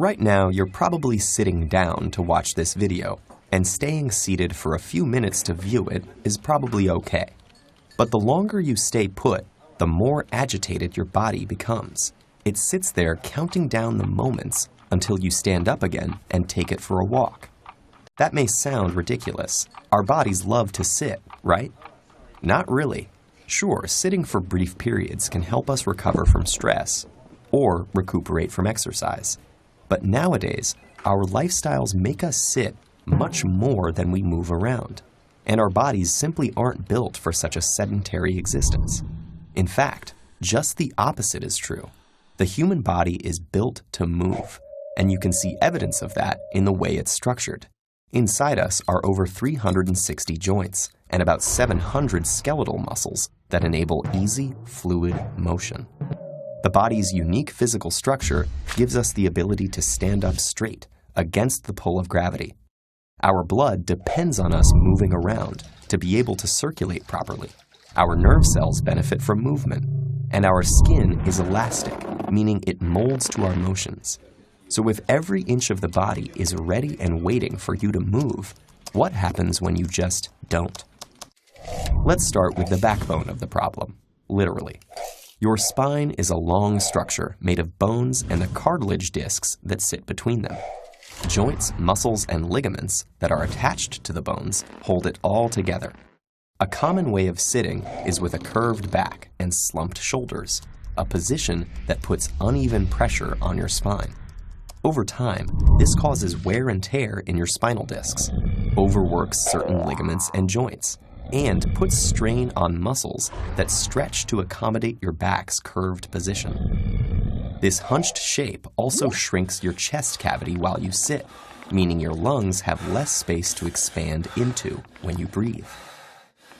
Right now, you're probably sitting down to watch this video, and staying seated for a few minutes to view it is probably okay. But the longer you stay put, the more agitated your body becomes. It sits there counting down the moments until you stand up again and take it for a walk. That may sound ridiculous. Our bodies love to sit, right? Not really. Sure, sitting for brief periods can help us recover from stress or recuperate from exercise. But nowadays, our lifestyles make us sit much more than we move around, and our bodies simply aren't built for such a sedentary existence. In fact, just the opposite is true. The human body is built to move, and you can see evidence of that in the way it's structured. Inside us are over 360 joints and about 700 skeletal muscles that enable easy, fluid motion. The body's unique physical structure gives us the ability to stand up straight against the pull of gravity. Our blood depends on us moving around to be able to circulate properly. Our nerve cells benefit from movement, and our skin is elastic, meaning it molds to our motions. So if every inch of the body is ready and waiting for you to move, what happens when you just don't? Let's start with the backbone of the problem, literally. Your spine is a long structure made of bones and the cartilage discs that sit between them. Joints, muscles, and ligaments that are attached to the bones hold it all together. A common way of sitting is with a curved back and slumped shoulders, a position that puts uneven pressure on your spine. Over time, this causes wear and tear in your spinal discs, overworks certain ligaments and joints, and puts strain on muscles that stretch to accommodate your back's curved position. This hunched shape also shrinks your chest cavity while you sit, meaning your lungs have less space to expand into when you breathe.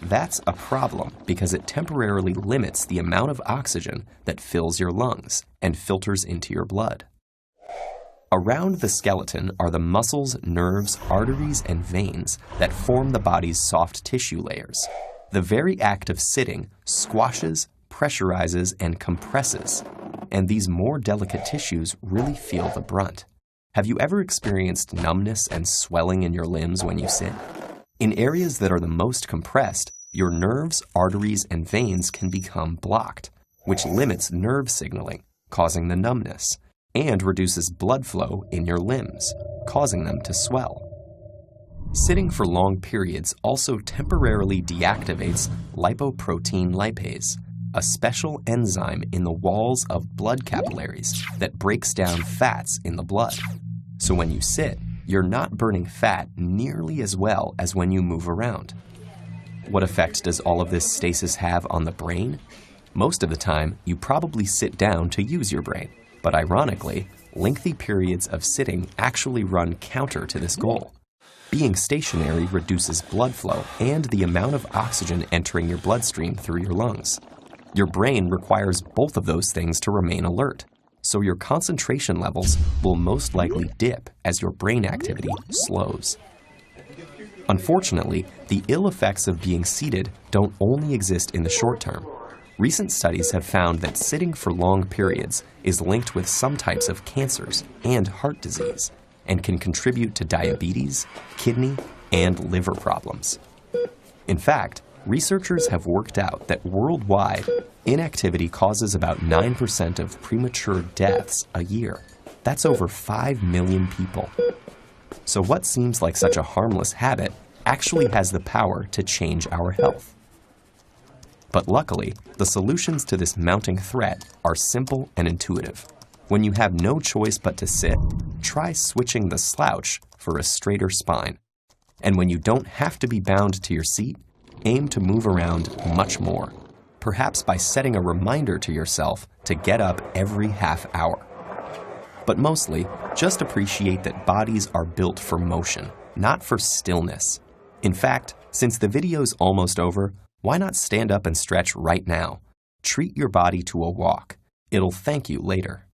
That's a problem because it temporarily limits the amount of oxygen that fills your lungs and filters into your blood. Around the skeleton are the muscles, nerves, arteries, and veins that form the body's soft tissue layers. The very act of sitting squashes, pressurizes, and compresses, and these more delicate tissues really feel the brunt. Have you ever experienced numbness and swelling in your limbs when you sit? In areas that are the most compressed, your nerves, arteries, and veins can become blocked, which limits nerve signaling, causing the numbness, and reduces blood flow in your limbs, causing them to swell. Sitting for long periods also temporarily deactivates lipoprotein lipase, a special enzyme in the walls of blood capillaries that breaks down fats in the blood. So when you sit, you're not burning fat nearly as well as when you move around. What effect does all of this stasis have on the brain? Most of the time, you probably sit down to use your brain. But ironically, lengthy periods of sitting actually run counter to this goal. Being stationary reduces blood flow and the amount of oxygen entering your bloodstream through your lungs. Your brain requires both of those things to remain alert, so your concentration levels will most likely dip as your brain activity slows. Unfortunately, the ill effects of being seated don't only exist in the short term. Recent studies have found that sitting for long periods is linked with some types of cancers and heart disease, and can contribute to diabetes, kidney, and liver problems. In fact, researchers have worked out that worldwide, inactivity causes about 9% of premature deaths a year. That's over 5 million people. So what seems like such a harmless habit actually has the power to change our health. But luckily, the solutions to this mounting threat are simple and intuitive. When you have no choice but to sit, try switching the slouch for a straighter spine. And when you don't have to be bound to your seat, aim to move around much more, perhaps by setting a reminder to yourself to get up every half hour. But mostly, just appreciate that bodies are built for motion, not for stillness. In fact, since the video's almost over, why not stand up and stretch right now? Treat your body to a walk. It'll thank you later.